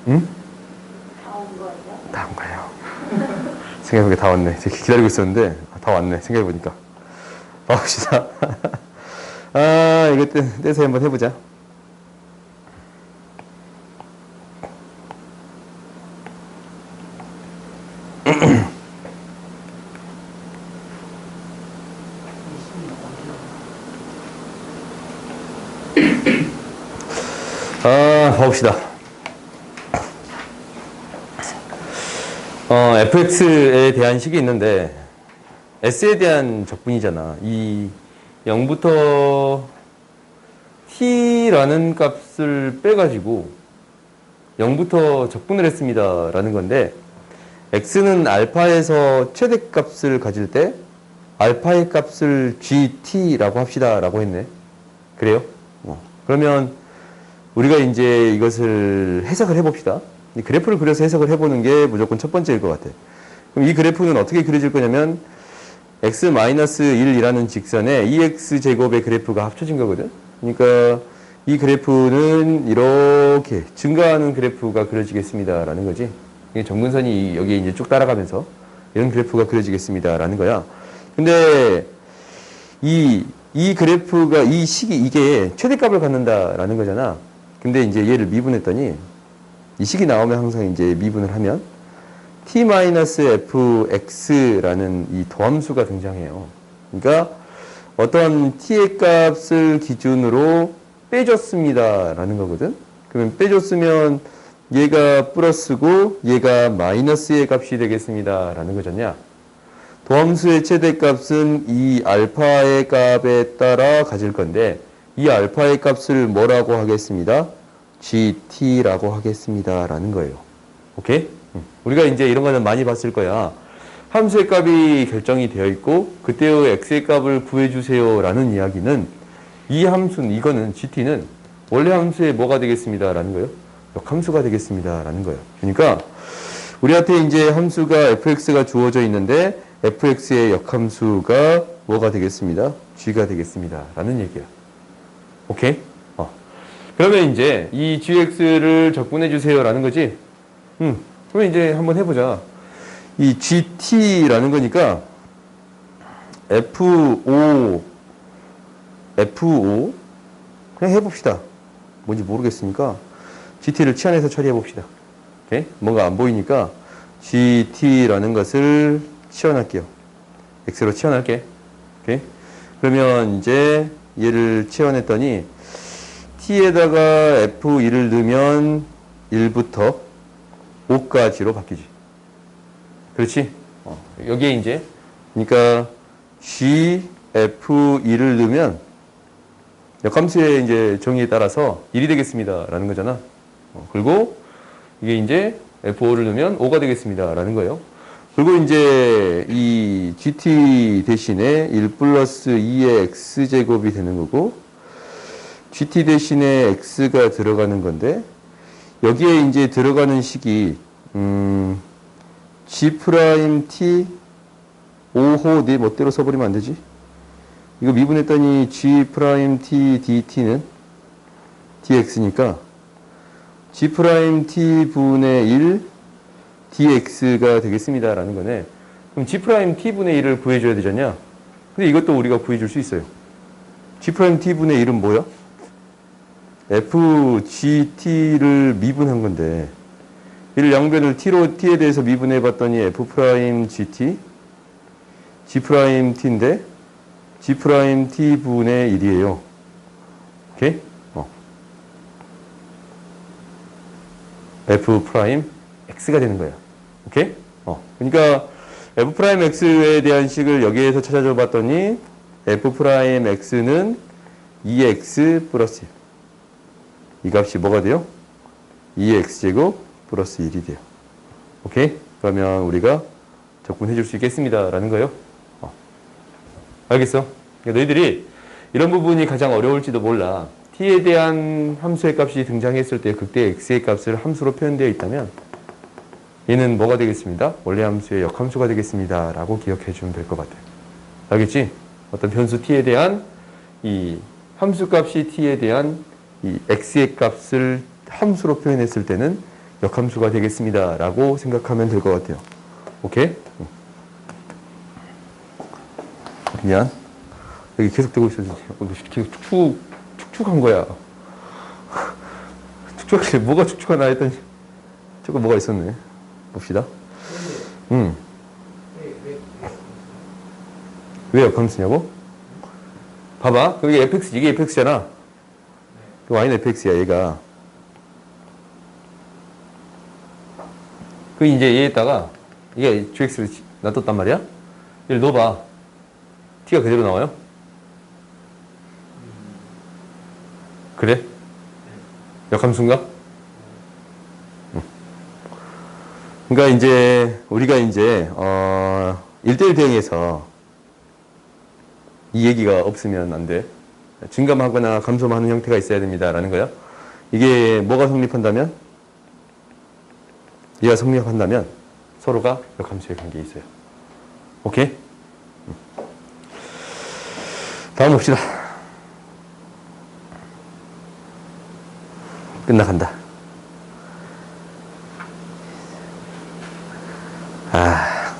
응? 다 온 거예요? 다 온 거예요. 생각해보니까 다 왔네. 되게 기다리고 있었는데 다 왔네. 생각해보니까. 봐봅시다. 이거 떼서 한번 해보자. 봐봅시다. fx에 대한 식이 있는데 s에 대한 적분이잖아. 이 0부터 t라는 값을 빼가지고 0부터 적분을 했습니다 라는 건데, x는 알파에서 최대값을 가질 때 알파의 값을 gt라고 합시다 라고 했네. 그래요? 그러면 우리가 이제 이것을 해석을 해봅시다. 이 그래프를 그려서 해석을 해보는 게 무조건 첫 번째일 것 같아. 그럼 이 그래프는 어떻게 그려질 거냐면 x-1이라는 직선에 2x제곱의 그래프가 합쳐진 거거든. 그러니까 이 그래프는 이렇게 증가하는 그래프가 그려지겠습니다 라는 거지. 점근선이 여기에 이제 쭉 따라가면서 이런 그래프가 그려지겠습니다 라는 거야. 근데 이 그래프가, 이 식이, 이게 최대값을 갖는다라는 거잖아. 근데 이제 얘를 미분했더니 이 식이 나오면 항상 이제 미분을 하면 t-fx라는 이 도함수가 등장해요. 그러니까 어떤 t의 값을 기준으로 빼줬습니다 라는 거거든. 그러면 빼줬으면 얘가 플러스고 얘가 마이너스의 값이 되겠습니다 라는 거잖냐. 도함수의 최대값은 이 알파의 값에 따라 가질 건데, 이 알파의 값을 뭐라고 하겠습니다? gt라고 하겠습니다 라는 거예요. 오케이? 우리가 이제 이런 거는 많이 봤을 거야. 함수의 값이 결정이 되어 있고 그때의 x의 값을 구해주세요 라는 이야기는, 이 함수는, 이거는 gt는 원래 함수의 뭐가 되겠습니다 라는 거예요? 역함수가 되겠습니다 라는 거예요. 그러니까 우리한테 이제 함수가 fx가 주어져 있는데 fx의 역함수가 뭐가 되겠습니다? g가 되겠습니다 라는 얘기야. 오케이? 그러면 이제 이 gx를 적분해 주세요 라는 거지. 그러면 이제 한번 해보자. 이 gt라는 거니까 f5 그냥 해봅시다. 뭔지 모르겠으니까 gt를 치환해서 처리해봅시다. 오케이? 뭔가 안 보이니까 gt라는 것을 치환할게요. x로 치환할게. 오케이? 그러면 이제 얘를 치환했더니 t에다가 f1을 넣으면 1부터 5까지로 바뀌지. 그렇지? 여기에 이제, 그러니까 g f1을 넣으면 역함수의 이제 정의에 따라서 1이 되겠습니다 라는 거잖아. 그리고 이게 이제 f5를 넣으면 5가 되겠습니다 라는 거예요. 그리고 이제 이 gt 대신에 1 플러스 2의 x제곱이 되는 거고, gt 대신에 x가 들어가는 건데, 여기에 이제 들어가는 식이 g't 5호 내 멋대로 써버리면 안 되지. 이거 미분했더니 g't dt는 dx니까 g't 분의 1 dx가 되겠습니다 라는 거네. 그럼 g't 분의 1을 구해줘야 되잖냐. 근데 이것도 우리가 구해줄 수 있어요. g't 분의 1은 뭐야? fgt를 미분한 건데, 이를 양변을 t에 대해서 미분해 봤더니 f'gt g't인데 g't 분의 1이에요. 오케이? f'x가 되는 거야. 오케이? 그러니까 f'x에 대한 식을 여기에서 찾아줘 봤더니 f'x는 2x 플러스 1. 이 값이 뭐가 돼요? 2x제곱 플러스 1이 돼요. 오케이? 그러면 우리가 적분해 줄 수 있겠습니다 라는 거예요. 알겠어? 그러니까 너희들이 이런 부분이 가장 어려울지도 몰라. t에 대한 함수의 값이 등장했을 때 그때 x의 값을 함수로 표현되어 있다면 얘는 뭐가 되겠습니다? 원래 함수의 역함수가 되겠습니다 라고 기억해 주면 될 것 같아요. 알겠지? 어떤 변수 t에 대한 이 함수 값이 t에 대한 이 x의 값을 함수로 표현했을 때는 역함수가 되겠습니다. 라고 생각하면 될 것 같아요. 오케이? 미안. 여기 계속 되고 있어. 계속 축축한 거야. 축축하게 뭐가 축축하나 했더니 저거 뭐가 있었네. 봅시다. 왜 역함수냐고? 봐봐. 그게 fx, 이게 fx잖아. 그 y는 fx야, 얘가. 그 이제 얘에다가 이게 gx를 놔뒀단 말이야? 얘를 넣어봐. t가 그대로 나와요? 그래? 역함수인가? 그러니까 이제 우리가 이제 1대1 대응에서 이 얘기가 없으면 안 돼. 증감하거나 감소하는 형태가 있어야 됩니다. 라는 거야. 이게 뭐가 성립한다면? 얘가 성립한다면 서로가 역함수의 관계에 있어요. 오케이? 다음 봅시다. 끝나간다. 아,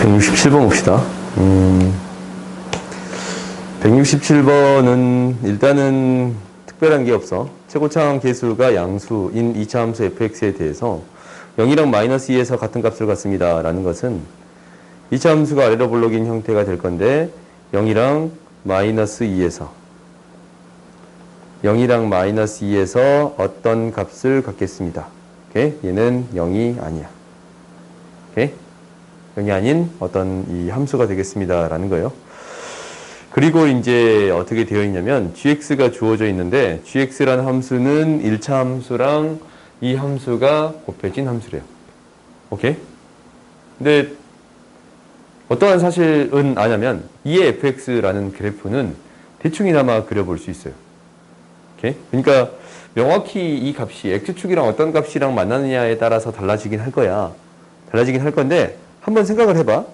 167번 봅시다. 167번은 일단은 특별한 게 없어. 최고차항 계수가 양수인 2차 함수 fx에 대해서 0이랑 마이너스 2에서 같은 값을 갖습니다. 라는 것은 2차 함수가 아래로 볼록인 형태가 될 건데 0이랑 마이너스 2에서 어떤 값을 갖겠습니다. 오케이? 얘는 0이 아니야. 오케이? 0이 아닌 어떤 이 함수가 되겠습니다. 라는 거예요. 그리고 이제 어떻게 되어 있냐면 gx가 주어져 있는데 gx라는 함수는 1차 함수랑 이 함수가 곱해진 함수래요. 오케이? 근데 어떠한 사실은 아냐면 2의 fx라는 그래프는 대충이나마 그려볼 수 있어요. 오케이? 그러니까 명확히 이 값이 x축이랑 어떤 값이랑 만나느냐에 따라서 달라지긴 할 거야. 달라지긴 할 건데 한번 생각을 해봐.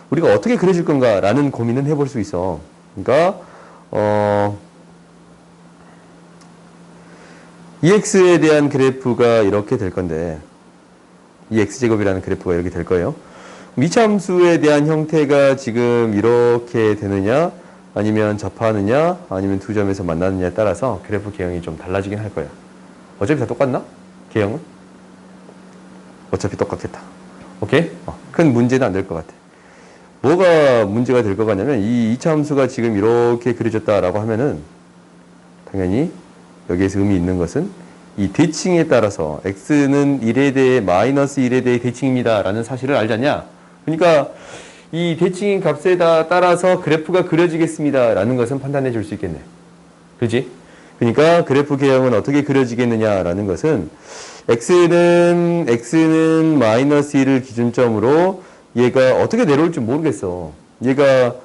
우리가 어떻게 그려질 건가 라는 고민은 해볼 수 있어. 그러니까 EX에 대한 그래프가 이렇게 될 건데 이 X제곱이라는 그래프가 이렇게 될 거예요. 미차함수에 대한 형태가 지금 이렇게 되느냐 아니면 접하느냐 아니면 두 점에서 만나느냐에 따라서 그래프 개형이 좀 달라지긴 할 거야. 어차피 다 똑같나? 개형은? 어차피 똑같겠다. 오케이? 큰 문제는 안 될 것 같아. 뭐가 문제가 될 것 같냐면 이 2차 함수가 지금 이렇게 그려졌다라고 하면은 당연히 여기에서 의미 있는 것은 이 대칭에 따라서 x는 1에 대해 마이너스 1에 대해 대칭입니다 라는 사실을 알잖냐. 그러니까 이 대칭인 값에 따라서 그래프가 그려지겠습니다 라는 것은 판단해 줄 수 있겠네. 그지? 그러니까 그래프 개형은 어떻게 그려지겠느냐 라는 것은 x는 마이너스 1을 기준점으로 얘가 어떻게 내려올지 모르겠어. 얘가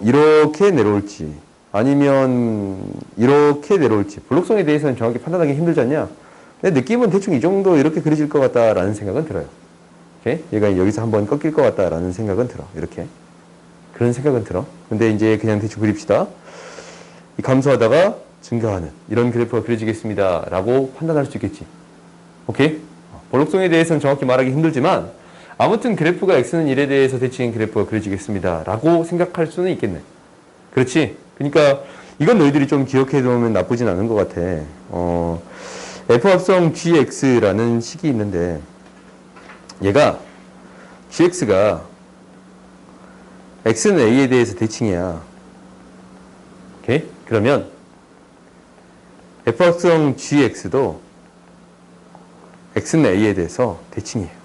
이렇게 내려올지 아니면 이렇게 내려올지 블록성에 대해서는 정확히 판단하기 힘들지 않냐? 내 느낌은 대충 이 정도 이렇게 그려질 것 같다라는 생각은 들어요. 오케이? 얘가 여기서 한번 꺾일 것 같다라는 생각은 들어. 이렇게. 그런 생각은 들어. 근데 이제 그냥 대충 그립시다. 이 감소하다가 증가하는 이런 그래프가 그려지겠습니다 라고 판단할 수 있겠지. 오케이? 볼록성에 대해서는 정확히 말하기 힘들지만 아무튼 그래프가 x는 1에 대해서 대칭인 그래프가 그려지겠습니다 라고 생각할 수는 있겠네. 그렇지? 그러니까 이건 너희들이 좀 기억해 두면 나쁘진 않은 것 같아. F합성 gx라는 식이 있는데 얘가 gx가 x는 a에 대해서 대칭이야. 오케이? 그러면 F합성 gx도 x는 a에 대해서 대칭이에요.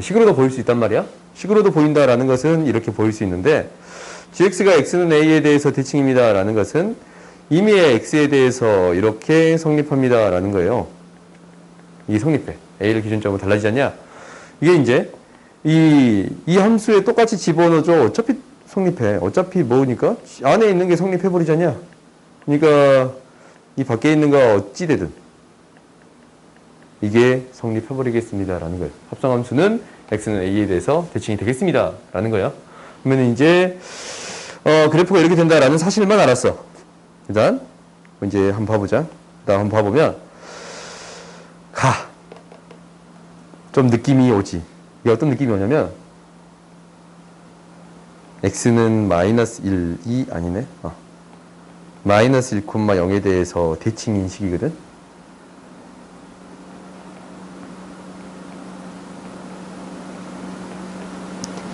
식으로도 보일 수 있단 말이야. 식으로도 보인다라는 것은 이렇게 보일 수 있는데 gx가 x는 a에 대해서 대칭입니다 라는 것은 이미 x에 대해서 이렇게 성립합니다 라는 거예요. 이게 성립해. a를 기준점으로 달라지지 않냐? 이게 이제 이 함수에 똑같이 집어넣어줘. 어차피 성립해. 어차피 뭐니까 안에 있는 게 성립해버리지 않냐? 그러니까 이 밖에 있는 거 어찌 되든 이게 성립해버리겠습니다 라는 거예요. 합성함수는 x는 a에 대해서 대칭이 되겠습니다 라는 거예요. 그러면 이제 그래프가 이렇게 된다라는 사실만 알았어. 일단 이제 한번 봐보자. 일단 한번 봐보면 좀 느낌이 오지. 이게 어떤 느낌이 오냐면 x는 마이너스 1이 아니네. 마이너스 1,0에 대해서 대칭인 식이거든.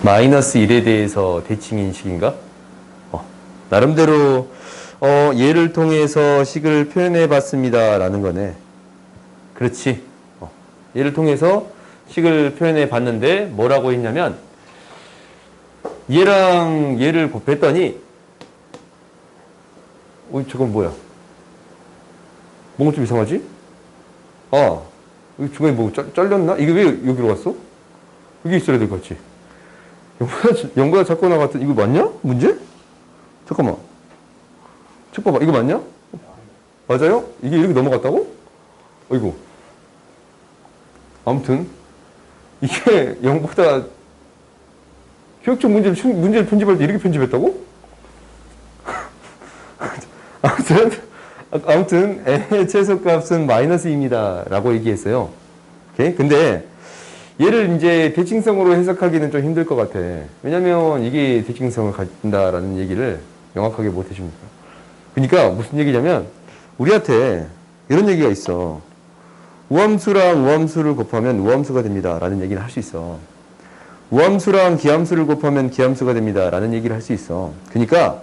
마이너스 1에 대해서 대칭인 식인가? 나름대로 얘를 통해서 식을 표현해 봤습니다 라는 거네. 그렇지. 얘를 통해서 식을 표현해 봤는데 뭐라고 했냐면 얘랑 얘를 곱했더니 저건 뭐야? 뭔가 좀 이상하지? 여기 중간에 뭐 잘렸나? 이게 왜 여기로 갔어? 여기 있어야 될 것 같지? 0보다 작거나 같은 이거 맞냐? 문제? 잠깐만. 책 봐봐. 이거 맞냐? 맞아요? 이게 이렇게 넘어갔다고? 어이구. 아무튼 이게 0보다 교육적 문제를 편집할 때 이렇게 편집했다고? 아무튼 n의 최소값은 마이너스입니다 라고 얘기했어요. 오케이? 근데 얘를 이제 대칭성으로 해석하기는 좀 힘들 것 같아. 왜냐면 이게 대칭성을 갖는다라는 얘기를 명확하게 못 해줍니다. 그러니까 무슨 얘기냐면 우리한테 이런 얘기가 있어. 우함수랑 우함수를 곱하면 우함수가 됩니다 라는 얘기를 할 수 있어. 우함수랑 기함수를 곱하면 기함수가 됩니다 라는 얘기를 할 수 있어. 그러니까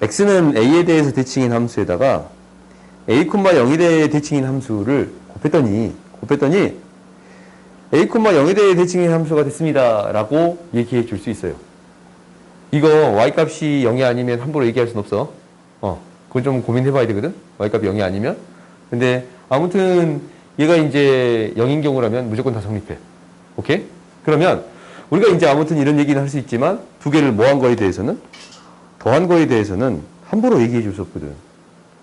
x는 a에 대해서 대칭인 함수에다가 a, 0에 대해 대칭인 함수를 곱했더니 a, 0에 대해 대칭인 함수가 됐습니다 라고 얘기해 줄 수 있어요. 이거 y값이 0이 아니면 함부로 얘기할 순 없어. 그건 좀 고민해 봐야 되거든. y값이 0이 아니면. 근데 아무튼 얘가 이제 0인 경우라면 무조건 다 성립해. 오케이? 그러면 우리가 이제 아무튼 이런 얘기는 할 수 있지만 두 개를 더한 거에 대해서는 함부로 얘기해 줄 수 없거든.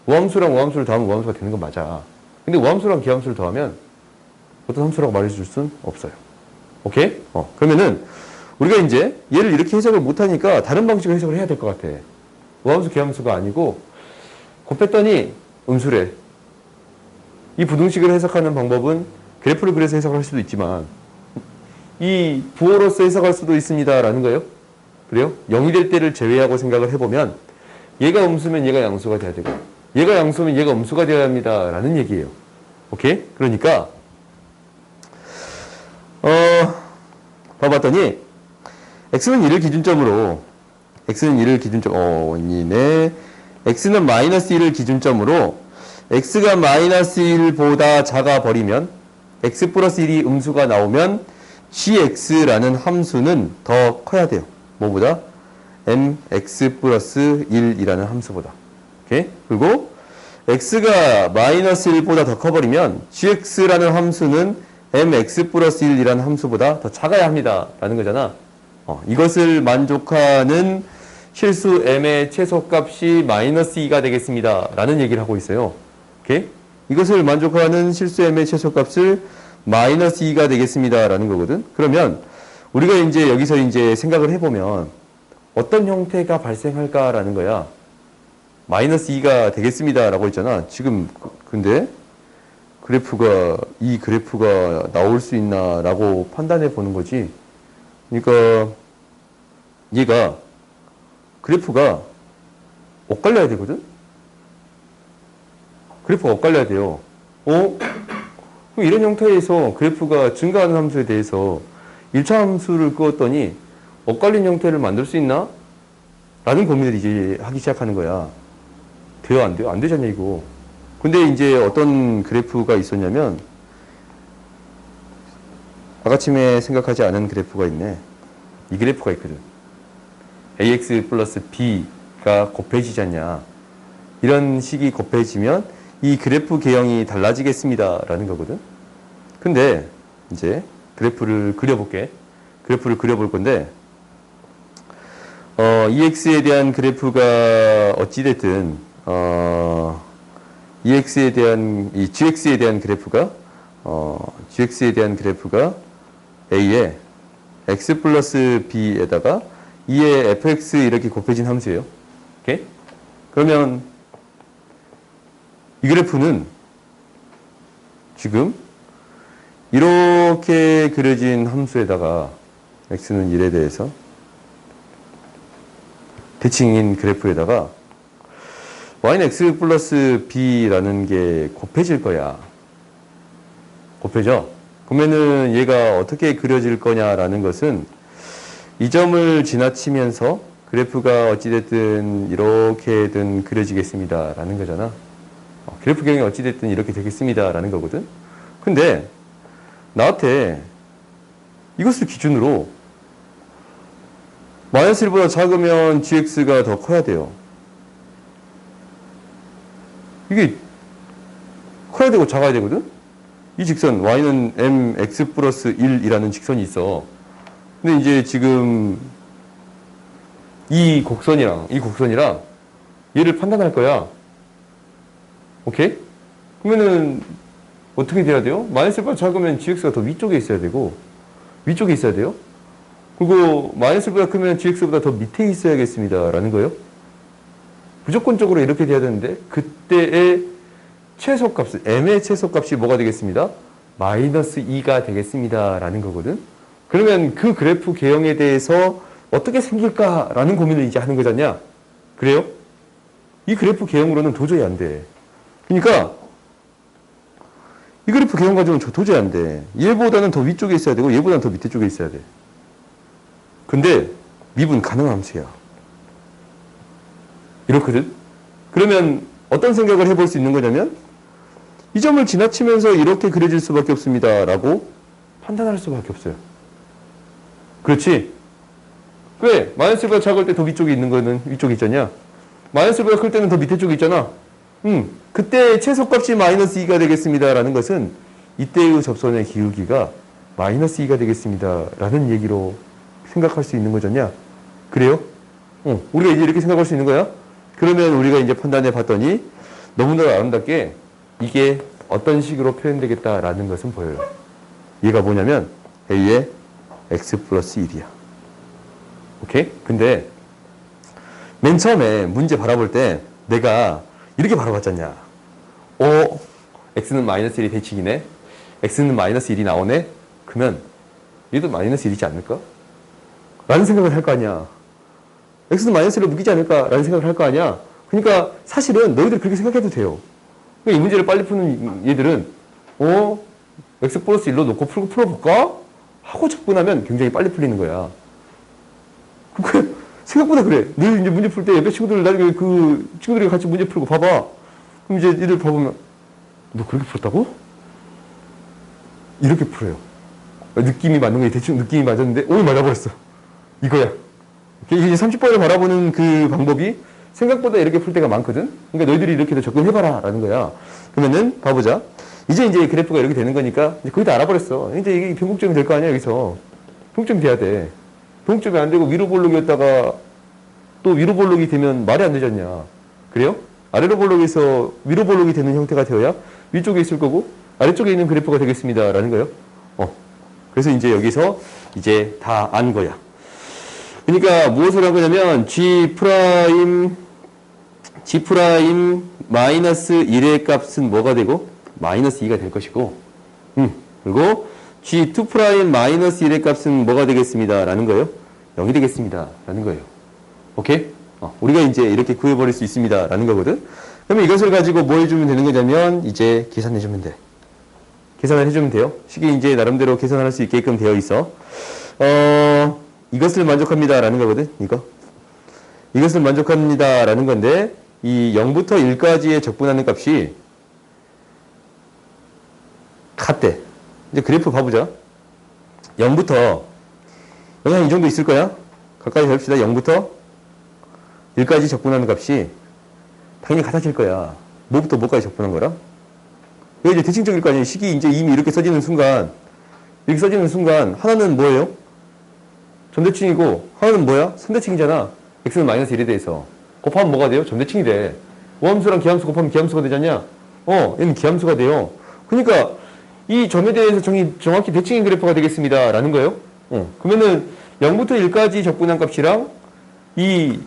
우함수랑 우함수를 더하면 우함수가 되는 건 맞아. 근데 우함수랑 기함수를 더하면 어떤 함수라고 말해줄 수는 없어요. 오케이? 그러면은 우리가 이제 얘를 이렇게 해석을 못하니까 다른 방식으로 해석을 해야 될 것 같아. 우함수, 기함수가 아니고 곱했더니 음수래. 이 부등식을 해석하는 방법은 그래프를 그려서 해석을 할 수도 있지만 이 부호로서 해석할 수도 있습니다 라는 거예요. 그래요? 0이 될 때를 제외하고 생각을 해보면 얘가 음수면 얘가 양수가 돼야 되고 얘가 양수면 얘가 음수가 되어야 합니다 라는 얘기예요. 오케이? 그러니까 봐봤더니 x는 1을 기준점으로 x는 마이너스 1을 기준점으로 x가 마이너스 1보다 작아 버리면 x 플러스 1이 음수가 나오면 gx라는 함수는 더 커야 돼요. 뭐보다? mx 플러스 1이라는 함수보다. 오케이? 그리고 x가 마이너스 1보다 더 커버리면 gx라는 함수는 mx 플러스 1이라는 함수보다 더 작아야 합니다 라는 거잖아. 이것을 만족하는 실수 m의 최소값이 마이너스 2가 되겠습니다 라는 얘기를 하고 있어요. 오케이? 이것을 만족하는 실수 m의 최소값을 마이너스 2가 되겠습니다 라는 거거든. 그러면 우리가 이제 여기서 이제 생각을 해보면 어떤 형태가 발생할까라는 거야. 마이너스 2가 되겠습니다 라고 했잖아. 지금 근데 이 그래프가 나올 수 있나 라고 판단해 보는 거지. 그러니까 그래프가 엇갈려야 되거든. 그래프가 엇갈려야 돼요. 이런 형태에서 그래프가 증가하는 함수에 대해서 1차 함수를 그었더니 엇갈린 형태를 만들 수 있나? 라는 고민을 이제 하기 시작하는 거야. 돼요? 안 돼요? 안 되잖냐 이거. 근데 이제 어떤 그래프가 있었냐면 아까쯤에 생각하지 않은 그래프가 있네. 이 그래프가 있거든. ax 플러스 b가 곱해지지 않냐. 이런 식이 곱해지면 이 그래프 개형이 달라지겠습니다 라는 거거든. 근데 이제 그래프를 그려볼 건데 EX에 대한 그래프가 어찌됐든, EX에 대한, 이 GX에 대한 그래프가, GX에 대한 그래프가 A에 X 플러스 B에다가 2의 fx 이렇게 곱해진 함수예요. 오케이? 그러면 이 그래프는 지금 이렇게 그려진 함수에다가 x는 1에 대해서 대칭인 그래프에다가 y는 x 플러스 b라는 게 곱해질 거야. 곱해져. 그러면은 얘가 어떻게 그려질 거냐라는 것은 이 점을 지나치면서 그래프가 어찌됐든 이렇게든 그려지겠습니다 라는 거잖아. 그래프 경이 어찌됐든 이렇게 되겠습니다 라는 거거든. 근데 나한테 이것을 기준으로 마이너스 1보다 작으면 gx가 더 커야 돼요. 이게 커야 되고 작아야 되거든. 이 직선 y는 mx 플러스 1이라는 직선이 있어. 근데 이제 지금 이 곡선이랑 얘를 판단할 거야. 오케이? 그러면은 어떻게 돼야 돼요? 마이너스 1보다 작으면 gx가 더 위쪽에 있어야 되고 위쪽에 있어야 돼요. 그리고 마이너스 1보다 크면 gx보다 더 밑에 있어야겠습니다 라는 거예요. 무조건적으로 이렇게 돼야 되는데 그때의 최소값, m의 최소값이 뭐가 되겠습니다? 마이너스 2가 되겠습니다 라는 거거든. 그러면 그 그래프 개형에 대해서 어떻게 생길까라는 고민을 이제 하는 거잖냐? 그래요? 이 그래프 개형으로는 도저히 안 돼. 그러니까 이 그래프 개형 가지고는 도저히 안 돼. 얘보다는 더 위쪽에 있어야 되고 얘보다는 더 밑에 쪽에 있어야 돼. 근데 미분 가능한 함수야. 이렇거든? 그러면 어떤 생각을 해볼 수 있는 거냐면 이 점을 지나치면서 이렇게 그려질 수밖에 없습니다 라고 판단할 수밖에 없어요. 그렇지? 왜? 마이너스 1보다 작을 때 더 위쪽에 있는 거는 위쪽에 있잖냐? 마이너스 1보다 클 때는 더 밑에 쪽에 있잖아. 그때 최소값이 마이너스 2가 되겠습니다 라는 것은 이때의 접선의 기울기가 마이너스 2가 되겠습니다 라는 얘기로 생각할 수 있는 거잖냐? 그래요? 우리가 이제 이렇게 생각할 수 있는 거야? 그러면 우리가 이제 판단해 봤더니 너무나 아름답게 이게 어떤 식으로 표현되겠다라는 것은 보여요. 얘가 뭐냐면 A의 X 플러스 1이야. 오케이? 근데 맨 처음에 문제 바라볼 때 내가 이렇게 바라봤잖냐. X는 마이너스 1이 대칭이네. X는 마이너스 1이 나오네. 그러면 얘도 마이너스 1이지 않을까? 라는 생각을 할 거 아니야. X는 마이너스 1로 묶이지 않을까? 라는 생각을 할 거 아니야. 그러니까 사실은 너희들 그렇게 생각해도 돼요. 이 문제를 빨리 푸는 얘들은 X 플러스 1로 놓고 풀어볼까? 하고 접근하면 굉장히 빨리 풀리는 거야. 생각보다 그래. 늘 이제 문제 풀 때 옆에 친구들 나중에 그 친구들이 같이 문제 풀고 봐봐. 그럼 이제 얘들 봐보면 너 그렇게 풀었다고? 이렇게 풀어요. 느낌이 맞는 거야. 대충 느낌이 맞았는데 맞아버렸어. 이거야. 이게 30번을 바라보는 그 방법이 생각보다 이렇게 풀 때가 많거든. 그러니까 너희들이 이렇게 더 접근해봐라 라는 거야. 그러면은 봐보자. 이제 그래프가 이렇게 되는 거니까 이제 거의 다 알아버렸어. 이제 이게 변곡점이 될 거 아니야 여기서. 변곡점이 돼야 돼. 변곡점이 안 되고 위로 볼록이었다가 또 위로 볼록이 되면 말이 안 되지 않냐. 그래요? 아래로 볼록에서 위로 볼록이 되는 형태가 되어야 위쪽에 있을 거고 아래쪽에 있는 그래프가 되겠습니다 라는 거예요. 그래서 이제 여기서 이제 다 안 거야. 그러니까 무엇을 한 거냐면 G 마이너스 1의 값은 뭐가 되고 마이너스 2가 될 것이고 그리고 G2 마이너스 1의 값은 뭐가 되겠습니다 라는 거예요. 0이 되겠습니다 라는 거예요. 오케이? 우리가 이제 이렇게 구해버릴 수 있습니다 라는 거거든. 그러면 이것을 가지고 뭐 해주면 되는 거냐면 이제 계산해주면 돼. 계산을 해주면 돼요. 식이 이제 나름대로 계산할 수 있게끔 되어 있어. 이것을 만족합니다 라는 거거든. 이것을 만족합니다 라는 건데 이 0부터 1까지의 적분하는 값이 같대. 이제 그래프 봐보자. 0부터 여기 한 이 정도 있을 거야. 가까이 잡읍시다. 0부터 1까지 적분하는 값이 당연히 같아질 거야. 뭐부터 뭐까지 적분한 거라? 여기 이제 대칭적일 거 아니에요. 식이 이제 이미 이렇게 써지는 순간 하나는 뭐예요? 전대칭이고 하나는 뭐야? 선대칭이잖아. x는 마이너스 1에 대해서 곱하면 뭐가 돼요? 점대칭이 돼. 우함수랑 기함수 곱하면 기함수가 되잖냐? 얘는 기함수가 돼요. 그러니까 이 점에 대해서 정확히 대칭인 그래프가 되겠습니다. 라는 거예요. 그러면은 0부터 1까지 적분한 값이랑 이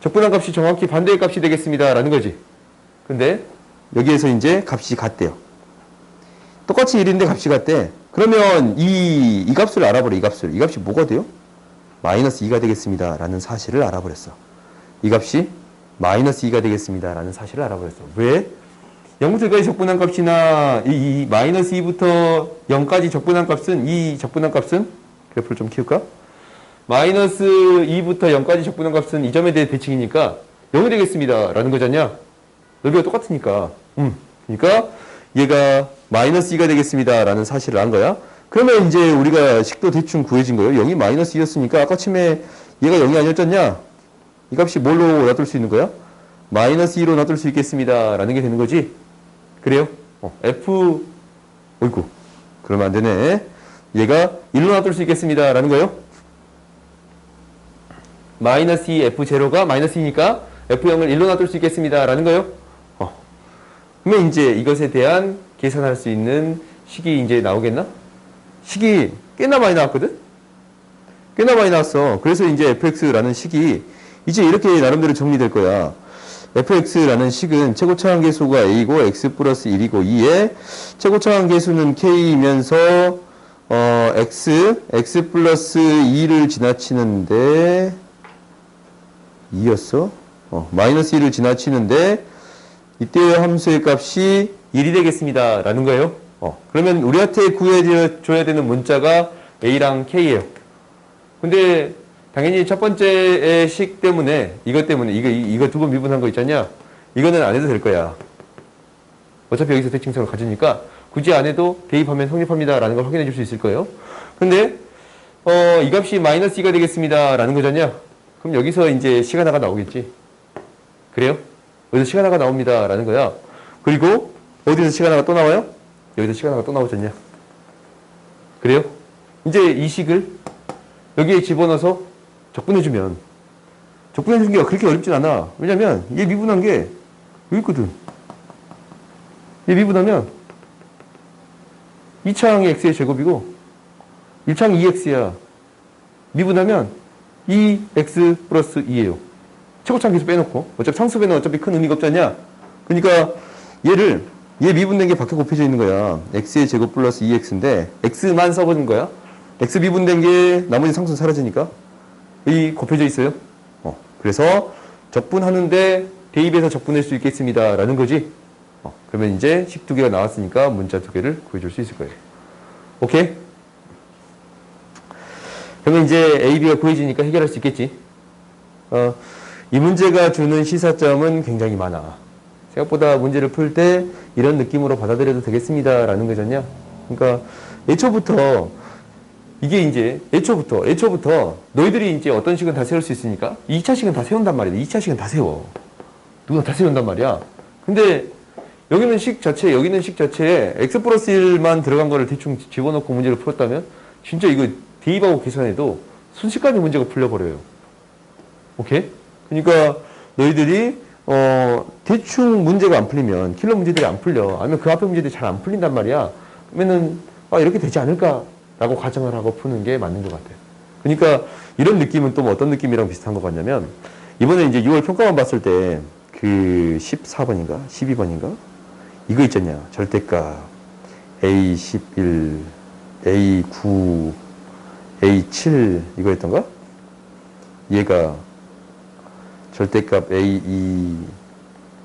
적분한 값이 정확히 반대의 값이 되겠습니다. 라는 거지. 근데 여기에서 이제 값이 같대요. 똑같이 1인데 값이 같대. 그러면 이 값을 알아버려. 이 값을. 이 값이 뭐가 돼요? 마이너스 2가 되겠습니다. 라는 사실을 알아버렸어. 이 값이 마이너스 2가 되겠습니다. 라는 사실을 알아버렸어. 왜? 0부터 1까지 적분한 값이나 이 마이너스 2부터 0까지 적분한 값은 이 적분한 값은 그래프를 좀 키울까? 마이너스 2부터 0까지 적분한 값은 이 점에 대해 대칭이니까 0이 되겠습니다. 라는 거잖냐? 넓이가 똑같으니까. 그러니까 얘가 마이너스 2가 되겠습니다. 라는 사실을 안 거야. 그러면 이제 우리가 식도 대충 구해진 거예요. 0이 마이너스 2였으니까 아까 처음에 얘가 0이 아니었잖냐? 이 값이 뭘로 놔둘 수 있는 거야? 마이너스 2로 놔둘 수 있겠습니다. 라는 게 되는 거지. 그래요? F, 어이구. 그러면 안 되네. 얘가 1로 놔둘 수 있겠습니다. 라는 거예요. 마이너스 2 F0가 마이너스 2니까 F0을 1로 놔둘 수 있겠습니다. 라는 거예요. 그러면 이제 이것에 대한 계산할 수 있는 식이 이제 나오겠나? 식이 꽤나 많이 나왔거든? 꽤나 많이 나왔어. 그래서 이제 fx라는 식이 이제 이렇게 나름대로 정리될 거야. fx라는 식은 최고차항 계수가 a고 x 플러스 1이고 2에 최고차항 계수는 k이면서 x 플러스 2를 지나치는데 2였어? 마이너스 2를 지나치는데 이때의 함수의 값이 1이 되겠습니다. 라는 거예요. 그러면 우리한테 구해줘야 되는 문자가 a랑 k예요. 근데 당연히 첫 번째의 식 때문에 이것 때문에 이거 두 번 미분한 거 있잖냐? 이거는 안 해도 될 거야. 어차피 여기서 대칭성을 가지니까 굳이 안 해도 대입하면 성립합니다. 라는 걸 확인해 줄 수 있을 거예요. 근데 이 값이 마이너스 2가 되겠습니다. 라는 거잖냐? 그럼 여기서 이제 시간 하나가 나오겠지. 그래요? 여기서 시간 하나가 나옵니다. 라는 거야. 그리고 어디서 시간 하나가 또 나와요? 여기서 시간 하나가 또 나오잖냐? 그래요? 이제 이 식을 여기에 집어넣어서 적분해주면 적분해주는 게 그렇게 어렵진 않아. 왜냐면 얘 미분한 게 여기 있거든. 얘 미분하면 2차항이 x의 제곱이고 1차항이 2x야. 미분하면 2x 플러스 2예요. 최고차항 계수 빼놓고 어차피 상수배는 어차피 큰 의미가 없잖냐. 그러니까 얘 미분된 게 밖에 곱해져 있는 거야. x의 제곱 플러스 2x인데 x만 써보는 거야. x 미분된 게 나머지 상수는 사라지니까 이 곱해져 있어요. 그래서 적분하는데 대입해서 적분할 수 있겠습니다. 라는 거지. 그러면 이제 식 두 개가 나왔으니까 문자 두 개를 구해줄 수 있을 거예요. 오케이? 그러면 이제 A, B가 구해지니까 해결할 수 있겠지. 이 문제가 주는 시사점은 굉장히 많아. 생각보다 문제를 풀 때 이런 느낌으로 받아들여도 되겠습니다. 라는 거잖냐. 그러니까 애초부터 이게 이제 애초부터 너희들이 이제 어떤 식은 다 세울 수 있으니까 2차 식은 다 세운단 말이야. 2차 식은 다 세워. 누구나 다 세운단 말이야. 근데 여기는 식 자체에 x 플러스 1만 들어간 거를 대충 집어넣고 문제를 풀었다면 진짜 이거 대입하고 계산해도 순식간에 문제가 풀려버려요. 오케이? 그러니까 너희들이 대충 문제가 안 풀리면 킬러 문제들이 안 풀려. 아니면 그 앞에 문제들이 잘 안 풀린단 말이야. 그러면은 이렇게 되지 않을까라고 가정을 하고 푸는 게 맞는 것 같아요. 그러니까 이런 느낌은 또 뭐 어떤 느낌이랑 비슷한 것 같냐면 이번에 이제 6월 평가만 봤을 때 그 14번인가 12번인가 이거 있잖냐. 절대값 A11, A9, A7 이거였던가? 얘가 절대값 A2,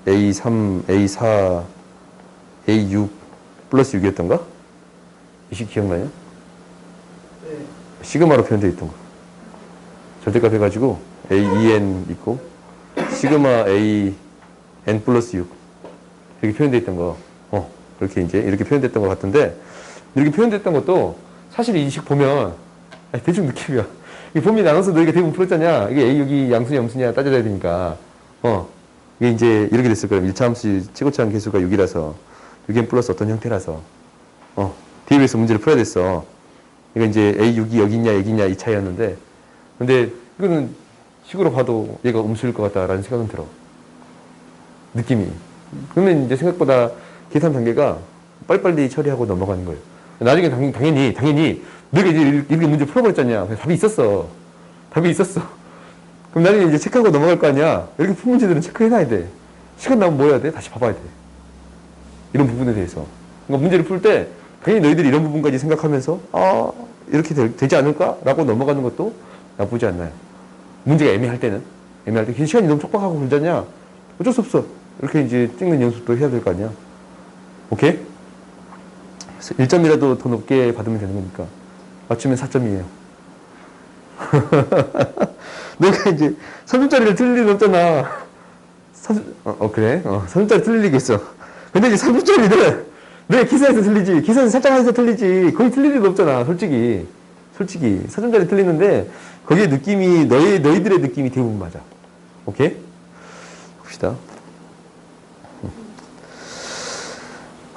A3, A4, A6 플러스 6이었던가? 이 식 기억나요? 네. 시그마로 표현되어 있던 거. 절대값 해가지고 A2N 있고 시그마 A N 플러스 6 이렇게 표현되어 있던 거. 그렇게 이제 이렇게 표현됐던 것 같은데 이렇게 표현됐던 것도 사실 이 식 보면 대충 느낌이야. 이 범위 나눠서 너희가 대부분 풀었잖냐. 이게 A6이 양수냐 염수냐 따져야 되니까. 이게 이제 이렇게 됐을 거예요. 1차 함수 최고차항 계수가 6이라서 6n 플러스 어떤 형태라서 대입해서 문제를 풀어야 됐어. 이거 이제 A6이 여기 있냐 여기 있냐 이 차이였는데 근데 이거는 식으로 봐도 얘가 음수일 것 같다라는 생각은 들어. 느낌이. 그러면 이제 생각보다 계산 단계가 빨리빨리 처리하고 넘어가는 거예요. 나중에 당연히 너가 이제 이렇게 문제 풀어버렸잖냐. 답이 있었어. 답이 있었어. 그럼 나중에 이제 체크하고 넘어갈 거 아니야. 이렇게 푼 문제들은 체크해놔야 돼. 시간 나면 뭐 해야 돼? 다시 봐봐야 돼. 이런 부분에 대해서. 그러니까 문제를 풀 때 당연히 너희들이 이런 부분까지 생각하면서 이렇게 되지 않을까? 라고 넘어가는 것도 나쁘지 않나요? 문제가 애매할 때는. 애매할 때 시간이 너무 촉박하고 그러잖냐. 어쩔 수 없어. 이렇게 이제 찍는 연습도 해야 될 거 아니야. 오케이? 1점이라도 더 높게 받으면 되는 거니까. 맞추면 4점이에요. 내가 이제 3점짜리를 틀릴 리는 없잖아. 그래. 3점짜리 틀릴 리가 있어. 근데 이제 3점짜리는 내 기사에서 틀리지. 기사에서 살짝 해서 틀리지. 거의 틀릴 리가 없잖아. 솔직히. 4점짜리 틀리는데 거기에 느낌이 너희들의 느낌이 대부분 맞아. 오케이? 봅시다.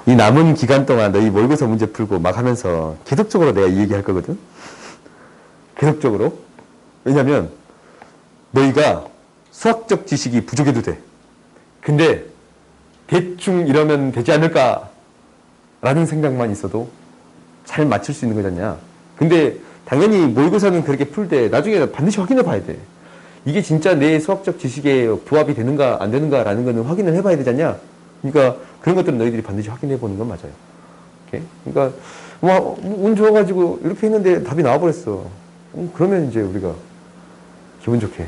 이 남은 기간 동안 너희 모의고사 문제 풀고 막 하면서 계속적으로 내가 이 얘기 할 거거든? 계속적으로. 왜냐면 너희가 수학적 지식이 부족해도 돼. 근데 대충 이러면 되지 않을까 라는 생각만 있어도 잘 맞출 수 있는 거잖냐. 근데 당연히 모의고사는 그렇게 풀 때 나중에 반드시 확인해 봐야 돼. 이게 진짜 내 수학적 지식에 부합이 되는가 안 되는가 라는 거는 확인을 해봐야 되잖냐. 그러니까 그런 것들은 너희들이 반드시 확인해 보는 건 맞아요. 오케이? 그러니까 운 좋아가지고 이렇게 했는데 답이 나와버렸어. 그러면 이제 우리가 기분 좋게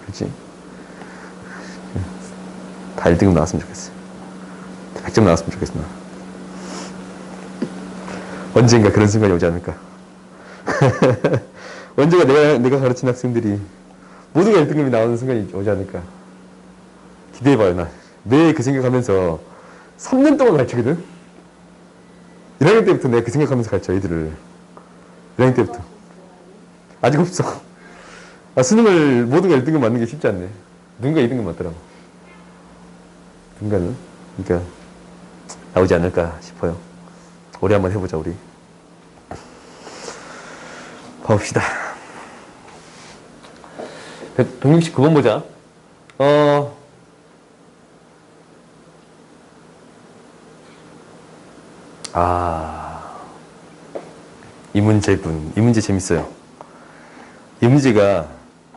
그렇지? 다 1등급 나왔으면 좋겠어. 100점 나왔으면 좋겠어. 나. 언젠가 그런 순간이 오지 않을까. 언젠가 내가 가르친 학생들이 모두가 1등급이 나오는 순간이 오지 않을까. 기대해봐요. 나 매일 그 생각하면서 3년 동안 가르치거든. 1학년 때부터 내가 그 생각하면서 가르쳐 애들을. 1학년 때부터. 아직 없어. 수능을 모두가 1등급 맞는 게 쉽지 않네. 누군가 2등급 맞더라고. 누군가는. 그러니까 나오지 않을까 싶어요. 올해 한번 해보자 우리. 봐봅시다. 169번 보자. 이 문제 재밌어요. 이 문제가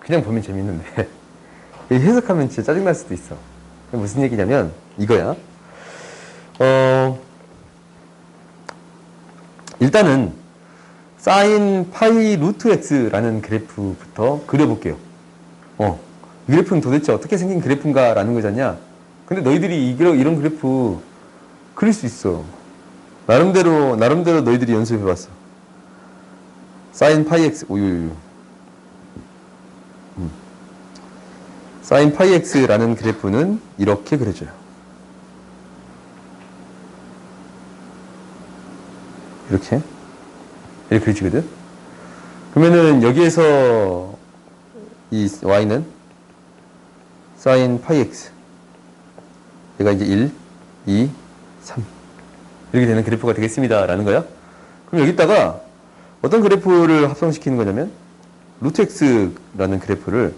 그냥 보면 재밌는데 해석하면 진짜 짜증날 수도 있어. 무슨 얘기냐면 이거야. 일단은 사인 파이 루트 x라는 그래프부터 그려볼게요. 이 그래프는 도대체 어떻게 생긴 그래프인가 라는 거잖냐. 근데 너희들이 이런 그래프 그릴 수 있어. 나름대로 너희들이 연습해봤어. 사인 파이 x 사인 파이 x라는 그래프는 이렇게 그려져요. 이렇게 그려지거든. 그러면은 여기에서 이 y는 사인 파이 x 얘가 이제 1, 2, 3 이렇게 되는 그래프가 되겠습니다 라는 거야. 그럼 여기다가 어떤 그래프를 합성시키는 거냐면 루트 x라는 그래프를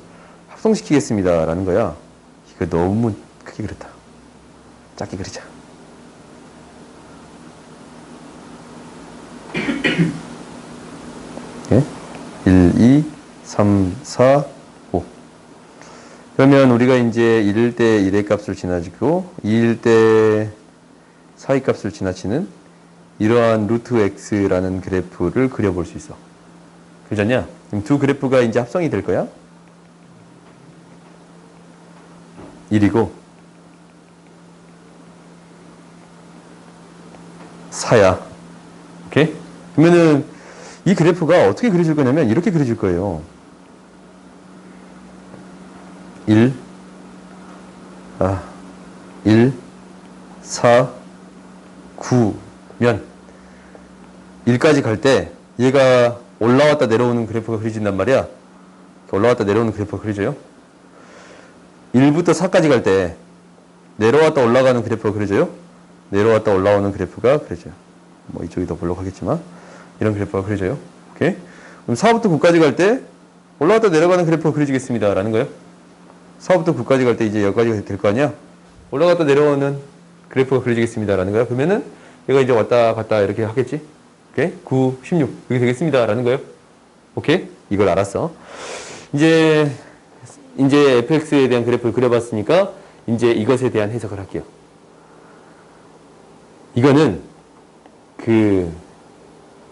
합성시키겠습니다 라는 거야. 이거 너무 크게 그렸다. 작게 그리자. 예? 1, 2, 3, 4, 5 그러면 우리가 이제 1일 때 1의 값을 지나치고 2일 때 4의 값을 지나치는 이러한 루트 x라는 그래프를 그려볼 수 있어. 그러잖냐? 그럼 두 그래프가 이제 합성이 될 거야. 1이고 4야. 오케이? 그러면은 이 그래프가 어떻게 그려질 거냐면 이렇게 그려질 거예요. 1, 4, 9면 1까지 갈 때 얘가 올라왔다 내려오는 그래프가 그려진단 말이야. 올라왔다 내려오는 그래프가 그려져요. 1부터 4까지 갈 때 내려왔다 올라가는 그래프가 그려져요. 내려왔다 올라오는 그래프가 그려져요. 이쪽이 더 볼록하겠지만 이런 그래프가 그려져요. 오케이? 그럼 4부터 9까지 갈 때 올라갔다 내려가는 그래프가 그려지겠습니다. 라는 거예요. 4부터 9까지 갈 때 이제 여기까지 될 거 아니야? 올라갔다 내려오는 그래프가 그려지겠습니다. 라는 거야. 그러면은 얘가 이제 왔다 갔다 이렇게 하겠지? 오케이? 9, 16. 이렇게 되겠습니다. 라는 거예요. 오케이? 이걸 알았어. 이제 fx에 대한 그래프를 그려봤으니까 이제 이것에 대한 해석을 할게요. 이거는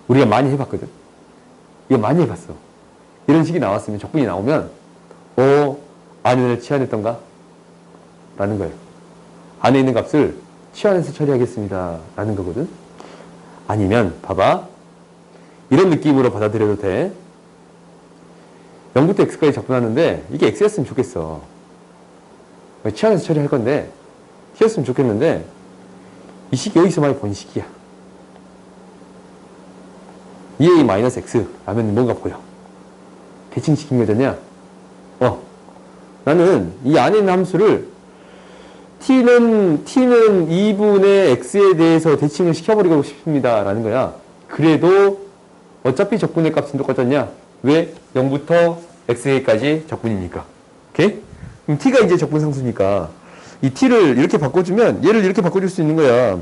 우리가 많이 해봤거든. 이거 많이 해봤어. 이런 식이 나왔으면 적분이 나오면 안에는 치환했던가? 라는 거예요. 안에 있는 값을 치환해서 처리하겠습니다. 라는 거거든. 아니면 봐봐. 이런 느낌으로 받아들여도 돼. 0부터 x까지 적분하는데 이게 x였으면 좋겠어. 치환해서 처리할 건데 t였으면 좋겠는데 이 식이 여기서 많이 본 식이야. 2a-x 라면 뭔가 보여. 대칭시킨 거잖냐? 나는 이 안에 있는 함수를 t는 2분의 x에 대해서 대칭을 시켜버리고 싶습니다. 라는 거야. 그래도 어차피 적분의 값은 똑같았냐? 왜? 0부터 x까지 적분이니까. 오케이? 그럼 t가 이제 적분상수니까 이 t를 이렇게 바꿔주면 얘를 이렇게 바꿔줄 수 있는 거야.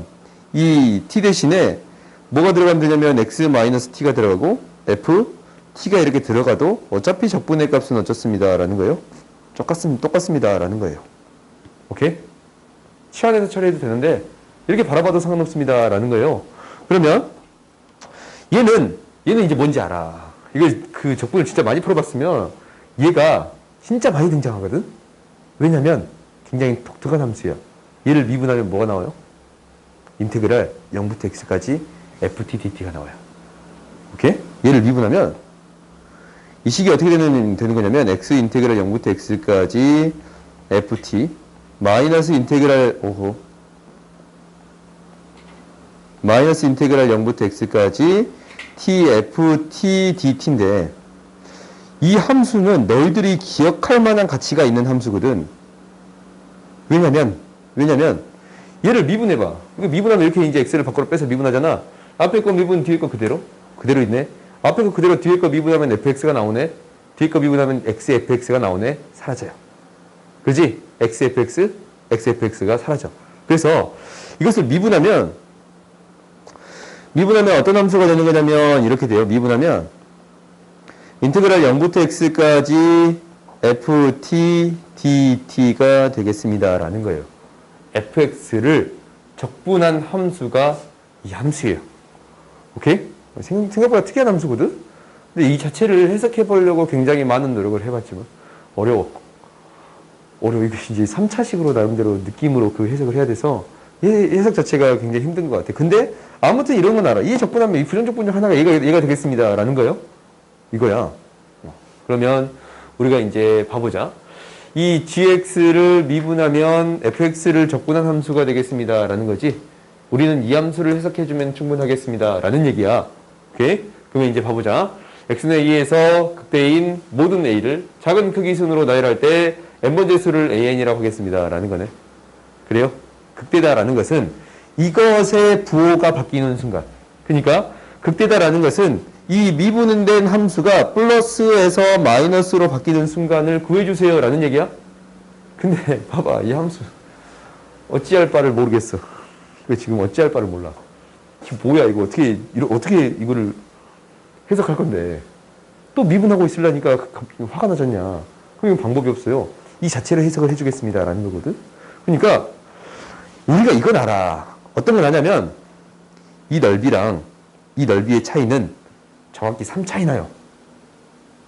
이 t 대신에 뭐가 들어가면 되냐면 x-t가 들어가고 t가 이렇게 들어가도 어차피 적분의 값은 어쩌습니다. 라는 거예요. 똑같습니다. 라는 거예요. 오케이? 치환해서 처리해도 되는데 이렇게 바라봐도 상관없습니다. 라는 거예요. 그러면 얘는 이제 뭔지 알아. 이거 그 적분을 진짜 많이 풀어봤으면 얘가 진짜 많이 등장하거든? 왜냐면 굉장히 독특한 함수야. 얘를 미분하면 뭐가 나와요? 인테그랄 0부터 x까지 ft dt가 나와요. 오케이? 얘를 미분하면 이 식이 어떻게 되는 거냐면 x 인테그랄 0부터 x까지 ft 마이너스 인테그랄 0부터 x까지 tft dt인데 이 함수는 너희들이 기억할 만한 가치가 있는 함수거든. 왜냐면 얘를 미분해봐. 이거 미분하면 이렇게 이제 x를 밖으로 빼서 미분하잖아. 앞에 거 미분, 뒤에 거 그대로 있네. 앞에 거 그대로 뒤에 거 미분하면 fx가 나오네. 뒤에 거 미분하면 xfx가 나오네. 사라져요. 그지? xfx가 사라져. 그래서 이것을 미분하면 어떤 함수가 되는 거냐면 이렇게 돼요. 미분하면 인테그랄 0부터 x까지 ft dt가 되겠습니다. 라는 거예요. fx를 적분한 함수가 이 함수예요. 오케이? 생각보다 특이한 함수거든? 근데 이 자체를 해석해 보려고 굉장히 많은 노력을 해봤지만 어려워. 이거 이제 3차식으로 나름대로 느낌으로 그 해석을 해야 돼서 해석 자체가 굉장히 힘든 것 같아. 근데 아무튼 이런 건 알아. 이 적분하면 이 부정적분 중 하나가 얘가 되겠습니다. 라는 거예요. 이거야. 그러면 우리가 이제 봐보자. 이 gx를 미분하면 fx를 적분한 함수가 되겠습니다. 라는 거지. 우리는 이 함수를 해석해주면 충분하겠습니다. 라는 얘기야. 오케이? 그러면 이제 봐보자. x는 a에서 극대인 모든 a를 작은 크기 순으로 나열할 때 n번째 수를 an이라고 하겠습니다. 라는 거네. 그래요? 극대다라는 것은 이것의 부호가 바뀌는 순간. 그러니까 극대다라는 것은 이 미분된 함수가 플러스에서 마이너스로 바뀌는 순간을 구해주세요. 라는 얘기야. 근데 봐봐. 이 함수 어찌할 바를 모르겠어. 이거 지금 어찌할 바를 몰라. 이게 뭐야 이거 어떻게 이거를 해석할 건데 또 미분하고 있으려니까 화가 나잖냐. 그럼 방법이 없어요. 이 자체를 해석을 해주겠습니다. 라는 거거든. 그러니까 우리가 이건 알아. 어떤 걸 아냐면 이 넓이랑 이 넓이의 차이는 정확히 3차이 나요.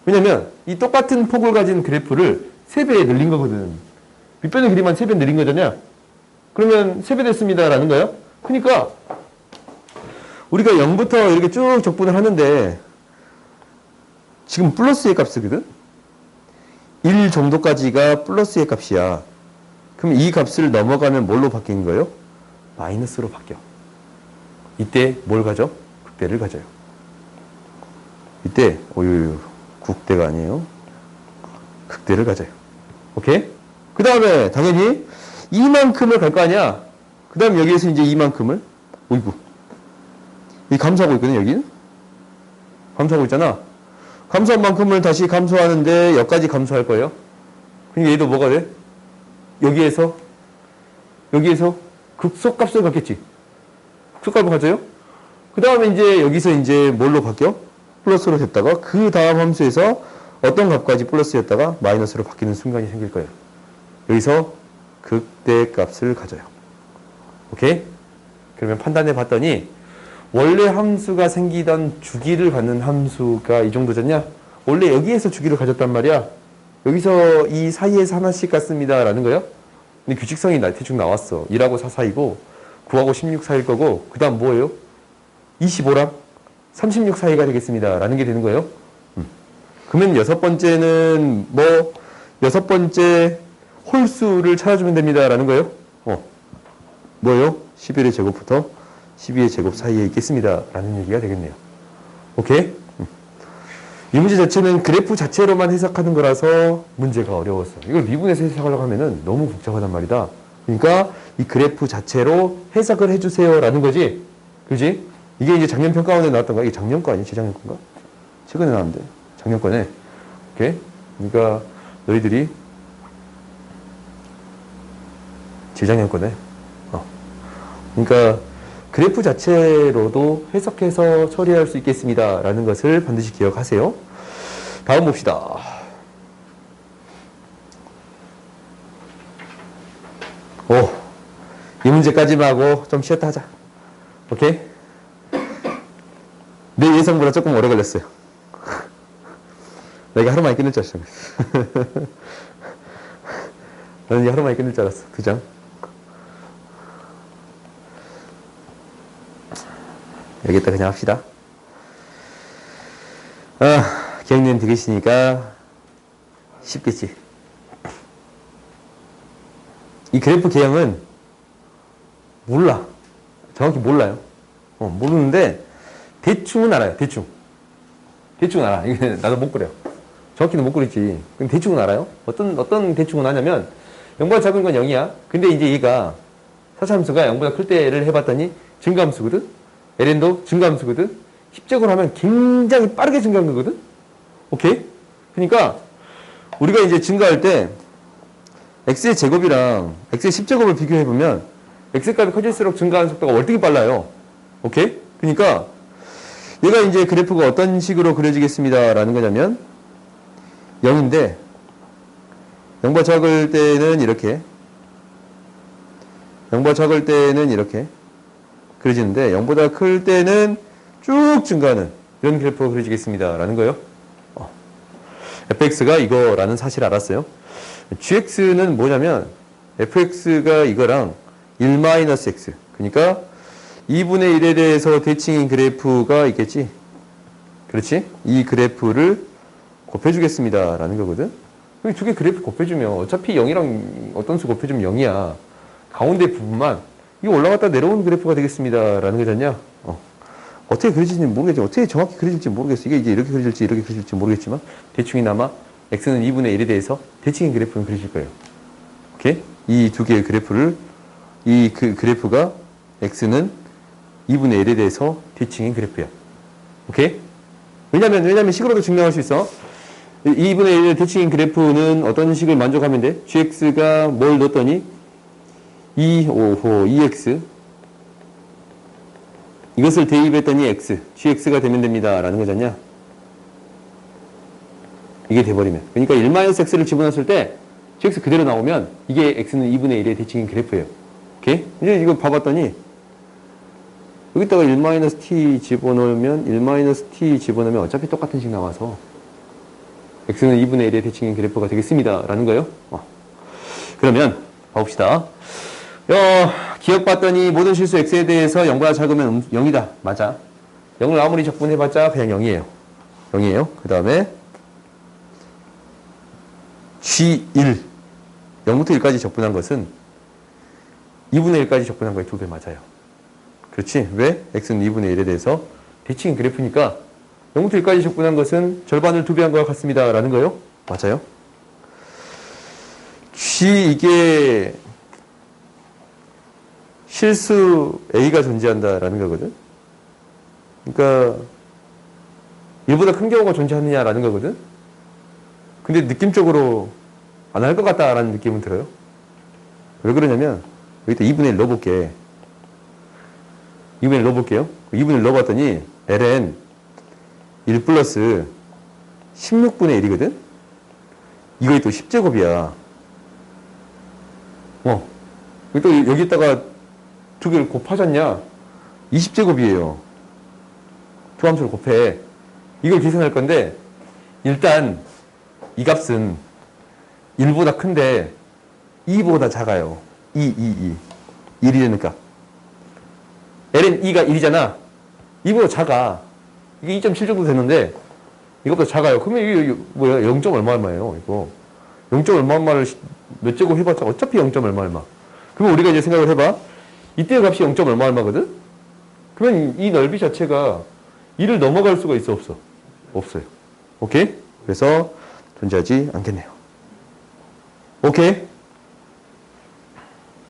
왜냐면 이 똑같은 폭을 가진 그래프를 3배 늘린 거거든. 윗변의 길이만 3배 늘린 거잖냐. 그러면 3배 됐습니다. 라는 거예요. 그러니까 우리가 0부터 이렇게 쭉 적분을 하는데 지금 플러스의 값이거든. 1 정도까지가 플러스의 값이야. 그럼 이 값을 넘어가면 뭘로 바뀐 거예요? 마이너스로 바뀌어. 이때 뭘 가져? 극대를 가져요. 이때 국대가 아니에요. 극대를 가져요. 오케이? 그 다음에 당연히 이만큼을 갈 거 아니야. 그 다음 여기에서 이제 이만큼을 이 감소하고 있거든. 여기는 감소하고 있잖아. 감소한 만큼을 다시 감소하는데 여기까지 감소할 거예요. 그러니까 얘도 뭐가 돼? 여기에서 극소값을 갖겠지. 극소값을 가져요? 그 다음에 이제 여기서 이제 뭘로 바뀌어? 플러스로 됐다가 그 다음 함수에서 어떤 값까지 플러스였다가 마이너스로 바뀌는 순간이 생길 거예요. 여기서 극대값을 가져요. 오케이? 그러면 판단해 봤더니 원래 함수가 생기던 주기를 갖는 함수가 이 정도잖냐? 원래 여기에서 주기를 가졌단 말이야. 여기서 이 사이에서 하나씩 같습니다 라는 거예요. 근데 규칙성이 대충 나왔어. 1하고 4 사이고 9하고 16 사이일 거고 그 다음 뭐예요? 25랑 36 사이가 되겠습니다 라는 게 되는 거예요. 그러면 여섯 번째는 여섯 번째 홀수를 찾아주면 됩니다 라는 거예요. 뭐예요? 11의 제곱부터 12의 제곱 사이에 있겠습니다 라는 얘기가 되겠네요. 오케이? 이 문제 자체는 그래프 자체로만 해석하는 거라서 문제가 어려웠어. 이걸 미분해서 해석하려고 하면은 너무 복잡하단 말이다. 그러니까 이 그래프 자체로 해석을 해주세요 라는 거지. 그지? 이게 이제 작년 평가원에 나왔던 거야. 이게 작년 거 아니야? 재작년 건가? 최근에 나왔는데. 작년 거네. 오케이? 그러니까 너희들이 재작년 거네. 그러니까 그래프 자체로도 해석해서 처리할 수 있겠습니다 라는 것을 반드시 기억하세요. 다음 봅시다. 이 문제까지만 하고 좀 쉬었다 하자. 오케이? 내 예상보다 조금 오래 걸렸어요. 내가 하루 만에 끝낼 줄 알았어. 나는 하루 만에 끝낼 줄 알았어. 2장. 여기다 그냥 합시다. 기억력 되겠으니까 쉽겠지. 이 그래프 개형은 몰라. 정확히 몰라요. 모르는데 대충은 알아요. 대충은 알아. 이게 나도 못 그려. 정확히는 못 그리지. 근데 대충은 알아요. 어떤 대충은 하냐면 0보다 작은 건 0이야. 근데 이제 얘가 사차함수가 0보다 클 때를 해봤더니 증가함수거든. ln도 증가함수거든. 10제곱을 하면 굉장히 빠르게 증가한 거거든. 오케이? 그러니까 우리가 이제 증가할 때 x의 제곱이랑 x의 10제곱을 비교해보면 x값이 커질수록 증가하는 속도가 월등히 빨라요. 오케이? 그러니까 얘가 이제 그래프가 어떤 식으로 그려지겠습니다 라는 거냐면 0인데 0보다 작을 때는 이렇게 0보다 작을 때는 이렇게 그려지는데 0보다 클 때는 쭉 증가하는 이런 그래프가 그려지겠습니다 라는 거예요. fx가 이거라는 사실을 알았어요. gx는 뭐냐면 fx가 이거랑 1-x 그러니까 2분의 1에 대해서 대칭인 그래프가 있겠지. 그렇지? 이 그래프를 곱해주겠습니다 라는 거거든. 두 개 그래프 곱해주면 어차피 0이랑 어떤 수 곱해주면 0이야. 가운데 부분만 이거 올라갔다 내려오는 그래프가 되겠습니다 라는 거잖냐. 어떻게 그려질지 모르겠지. 어떻게 정확히 그려질지 모르겠어. 이게 이제 이렇게 그려질지 모르겠지만 대충이나마 x는 2분의 1에 대해서 대칭인 그래프는 그려질 거예요. 오케이? 이 두 개의 그래프를 그래프가 x는 2분의 1에 대해서 대칭인 그래프야. 오케이? 왜냐면 식으로도 증명할 수 있어. 2분의 1의 대칭인 그래프는 어떤 식을 만족하면 돼? gx가 뭘 넣었더니 2x 이것을 대입했더니 x, gx가 되면 됩니다 라는 거잖냐. 이게 돼버리면 그러니까 1-x를 집어넣었을 때 gx 그대로 나오면 이게 x는 2분의 1의 대칭인 그래프예요. 오케이? 이제 이거 봐봤더니 여기다가 1-t 집어넣으면 1-t 집어넣으면 어차피 똑같은 식 나와서 x는 2분의 1의 대칭인 그래프가 되겠습니다 라는 거예요. 그러면 봐봅시다. 기억봤더니 모든 실수 x에 대해서 0보다 작으면 0이다. 맞아. 0을 아무리 적분해봤자 그냥 0이에요. 0이에요. 그 다음에 g1 0부터 1까지 적분한 것은 2분의 1까지 적분한 거에 2배 맞아요. 그렇지? 왜? x는 2분의 1에 대해서 대칭인 그래프니까 0부터 1까지 적분한 것은 절반을 2배 한 거와 같습니다 라는 거예요. 맞아요. 이게 실수 A가 존재한다라는 거거든. 그러니까 1보다 큰 경우가 존재하느냐라는 거거든. 근데 느낌적으로 안 할 것 같다라는 느낌은 들어요. 왜 그러냐면 여기다 2분의 1 넣어볼게. 2분의 1 넣어볼게요. 2분의 1 넣어봤더니 ln 1 플러스 16분의 1이거든. 이거 또 10제곱이야. 또 여기다가 두 개를 곱하잖냐? 20제곱이에요. 두 함수를 곱해. 이걸 계산할 건데 일단 이 값은 1보다 큰데 2보다 작아요. 1이라는 값. ln 2가 1이잖아. 2보다 작아. 이게 2.7 정도 되는데 이것보다 작아요. 그러면 이게 뭐야? 0. 얼마예요? 이거 0. 얼마를 몇 제곱 해봤자 어차피 0. 얼마. 그러면 우리가 이제 생각을 해봐. 이때 값이 0. 얼마거든? 그러면 이 넓이 자체가 2를 넘어갈 수가 있어, 없어? 없어요. 오케이? 그래서 존재하지 않겠네요. 오케이?